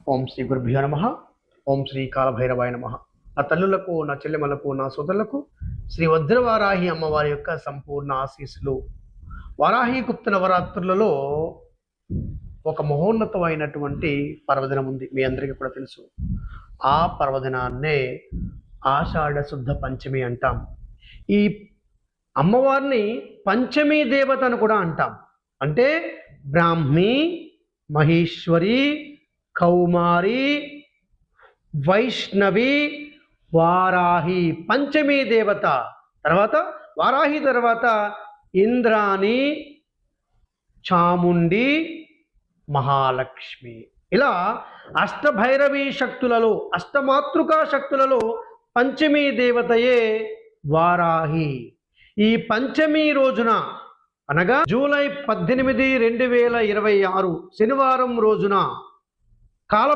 ఓం శ్రీ గురుభ్యో నమః. ఓం శ్రీ కాలభైరవాయ నమః. నా తల్లులకు, నా చెల్లెమ్మలకు, నా సోదరులకు శ్రీ వజ్రవారాహి అమ్మవారి యొక్క సంపూర్ణ ఆశీస్సులు. వారాహి గుప్త నవరాత్రులలో ఒక మహోన్నతమైనటువంటి పర్వదినం ఉంది, మీ అందరికీ కూడా తెలుసు. ఆ పర్వదినాన్నే ఆషాఢ శుద్ధ పంచమి అంటాం. ఈ అమ్మవారిని పంచమీ దేవత అని కూడా అంటాం. అంటే బ్రాహ్మి, మహేశ్వరి, కౌమారి, వైష్ణవి, వారాహి పంచమీ దేవత. తర్వాత వారాహి తర్వాత ఇంద్రాణి, చాముండి, మహాలక్ష్మి. ఇలా అష్టభైరవీ శక్తులలో, అష్టమాతృకా శక్తులలో పంచమీ దేవతయే వారాహి. ఈ పంచమి రోజున అనగా జూలై 18, 2026 శనివారం రోజున కాల